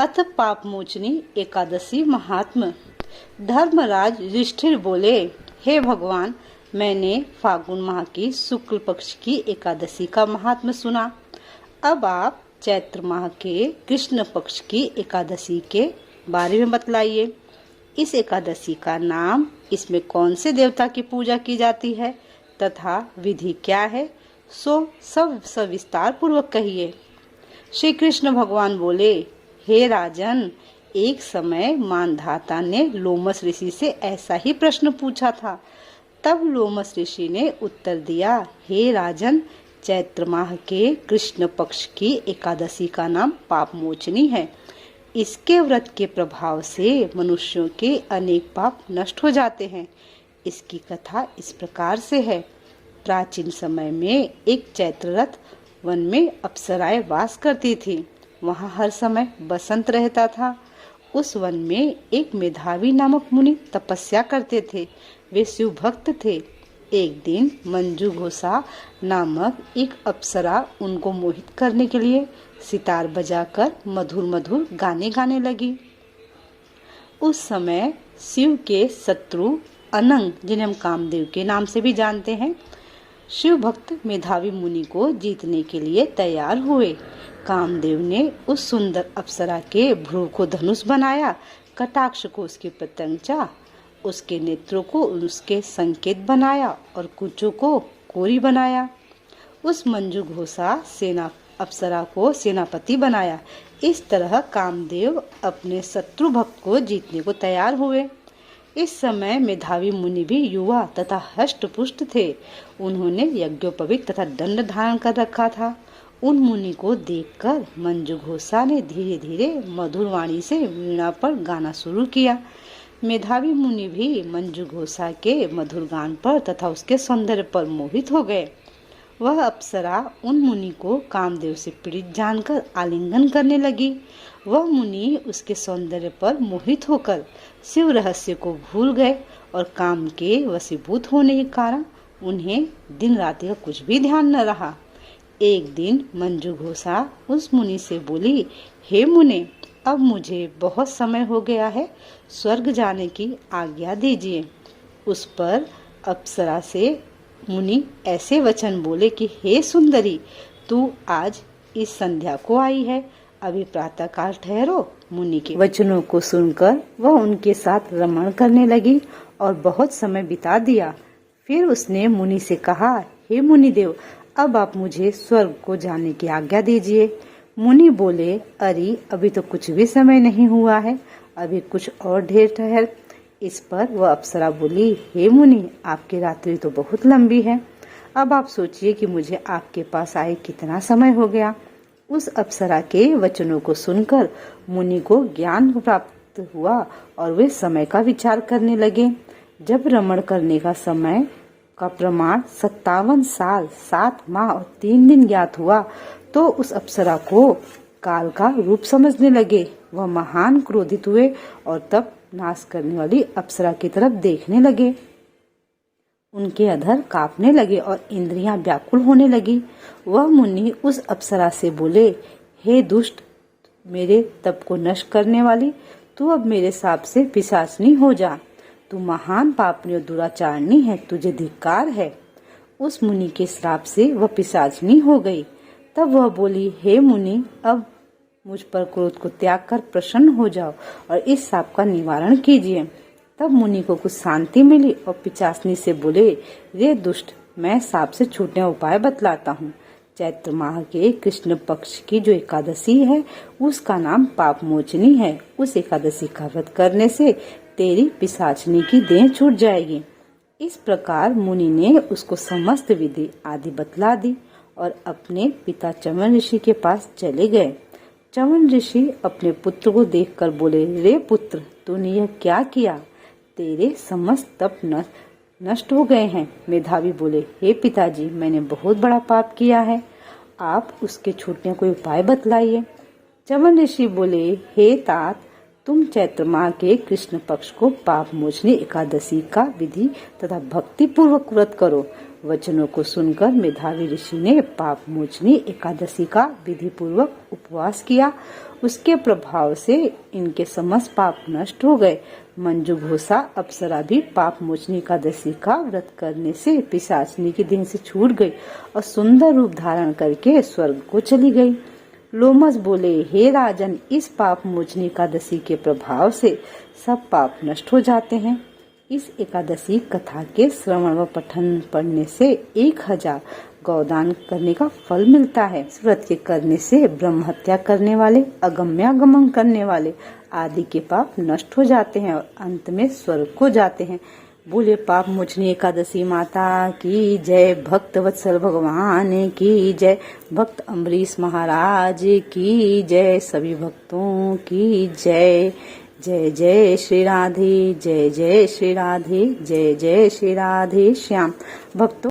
अथ पाप मोचनी एकादशी महात्म। धर्मराज युधिष्ठिर बोले, हे भगवान, मैंने फागुन माह की शुक्ल पक्ष की एकादशी का महात्म सुना। अब आप चैत्र माह के कृष्ण पक्ष की एकादशी के बारे में बतलाइए। इस एकादशी का नाम, इसमें कौन से देवता की पूजा की जाती है तथा विधि क्या है, सो सब सविस्तार पूर्वक कहिए। श्री कृष्ण भगवान बोले, हे राजन, एक समय मानधाता ने लोमस ऋषि से ऐसा ही प्रश्न पूछा था। तब लोमस ऋषि ने उत्तर दिया, हे राजन, चैत्र माह के कृष्ण पक्ष की एकादशी का नाम पाप मोचनी है। इसके व्रत के प्रभाव से मनुष्यों के अनेक पाप नष्ट हो जाते हैं। इसकी कथा इस प्रकार से है। प्राचीन समय में एक चैत्ररथ वन में अप्सराएं वास करती थी। वहाँ हर समय बसंत रहता था। उस वन में एक मेधावी नामक मुनि तपस्या करते थे। वे शिव भक्त थे। एक दिन मंजू घोषा नामक एक अप्सरा उनको मोहित करने के लिए सितार बजाकर मधुर मधुर गाने गाने लगी। उस समय शिव के शत्रु अनंग, जिन्हें हम कामदेव के नाम से भी जानते हैं, शिव भक्त मेधावी मुनि को जीतने के लिए तैयार हुए। कामदेव ने उस सुंदर अप्सरा के भ्रूण को धनुष बनाया, कटाक्ष को उसकी पतंचा, उसके नेत्रों को उसके संकेत बनाया और कुचों को कोरी बनाया। उस मंजू घोषा सेना अप्सरा को सेनापति बनाया। इस तरह कामदेव अपने शत्रु भक्त को जीतने को तैयार हुए। इस समय मेधावी मुनि भी युवा तथा हष्ट पुष्ट थे। उन्होंने यज्ञोपवीत तथा दंड धारण कर रखा था। उन मुनि को देखकर मंजू घोषा ने धीरे धीरे मधुर वाणी से वीणा पर गाना शुरू किया। मेधावी मुनि भी मंजू घोषा के मधुर गान पर तथा उसके सौंदर्य पर मोहित हो गए। वह अप्सरा उन मुनि को कामदेव से पीड़ित जानकर आलिंगन करने लगी। वह मुनि उसके सौंदर्य पर मोहित होकर शिव रहस्य को भूल गए और काम के वशीभूत होने के कारण उन्हें दिन रात का कुछ भी ध्यान न रहा। एक दिन मंजू घोषा उस मुनि से बोली, हे मुने, अब मुझे बहुत समय हो गया है, स्वर्ग जाने की आज्ञा दीजिए। उस पर अप्सरा से मुनि ऐसे वचन बोले कि हे सुंदरी, तू आज इस संध्या को आई है, अभी प्रातः काल ठहरो। मुनि के वचनों को सुनकर वह उनके साथ रमण करने लगी और बहुत समय बिता दिया। फिर उसने मुनि से कहा, हे मुनिदेव, अब आप मुझे स्वर्ग को जाने की आज्ञा दीजिए। मुनि बोले, अरे अभी तो कुछ भी समय नहीं हुआ है, अभी कुछ और ढेर ठहर। इस पर वह अप्सरा बोली, हे मुनि, आपकी रात्रि तो बहुत लंबी है। अब आप सोचिए कि मुझे आपके पास आए कितना समय हो गया। उस अप्सरा के वचनों को सुनकर मुनि को ज्ञान प्राप्त हुआ और वे समय का विचार करने लगे। जब रमण करने का समय का प्रमाण 57 साल 7 माह और 3 दिन ज्ञात हुआ तो उस अप्सरा को काल का रूप समझने लगे। वह महान क्रोधित हुए और तब नाश करने वाली अप्सरा की तरफ देखने लगे। उनके अधर कांपने लगे और इंद्रियां व्याकुल होने लगी। वह मुनि उस अप्सरा से बोले, हे दुष्ट, मेरे तप को नष्ट करने वाली, तू अब मेरे शाप से पिशाचनी हो जा। तू महान पापनी और दुराचारणी है, तुझे धिक्कार है। उस मुनि के श्राप से वह पिशाचनी हो गई। तब वह बोली, हे मुनि, अब मुझ पर क्रोध को त्याग कर प्रसन्न हो जाओ और इस शाप का निवारण कीजिए। तब मुनि को कुछ शांति मिली और पिशाचनी से बोले, रे दुष्ट, मैं शाप से छूटने का उपाय बतलाता हूँ। चैत्र माह के कृष्ण पक्ष की जो एकादशी है उसका नाम पाप मोचनी है। उस एकादशी का व्रत करने से तेरी पिशाचनी की देह छूट जाएगी। इस प्रकार मुनि ने उसको समस्त विधि आदि बतला दी और अपने पिता चमन ऋषि के पास चले गए। चमन ऋषि अपने पुत्र को देखकर बोले, रे पुत्र, तूने यह क्या किया? तेरे समस्त तप नष्ट हो गए हैं। मेधावी बोले, हे पिताजी, मैंने बहुत बड़ा पाप किया है, आप उसके छूटने कोई उपाय बतलाइए। चमन ऋषि बोले, हे तात, तुम चैत्र माह के कृष्ण पक्ष को पाप मोचनी एकादशी का विधि तथा भक्ति पूर्वक व्रत करो। वचनों को सुनकर मेधावी ऋषि ने पाप मोचनी एकादशी का विधि पूर्वक उपवास किया। उसके प्रभाव से इनके समस्त पाप नष्ट हो गए। मंजू घोषा अप्सरा भी पाप मोचनी एकादशी का व्रत करने से पिशाचिनी की देह से छूट गई और सुंदर रूप धारण करके स्वर्ग को चली गई। लोमस बोले, हे राजन, इस पाप मोचनी एकादशी के प्रभाव से सब पाप नष्ट हो जाते हैं। इस एकादशी कथा के श्रवण व पठन पढ़ने से 1000 गौदान करने का फल मिलता है। इस व्रत के करने से ब्रह्म हत्या करने वाले, अगम्यागमन करने वाले आदि के पाप नष्ट हो जाते हैं और अंत में स्वर्ग को जाते हैं। बोले पाप मोचनी एकादशी माता की जय, भक्त वत्सल भगवान की जय, भक्त अम्बरीश महाराज की जय, सभी भक्तों की जय। जय जय श्री राधे, जय जय श्री राधे, जय जय श्री राधे श्याम। भक्तों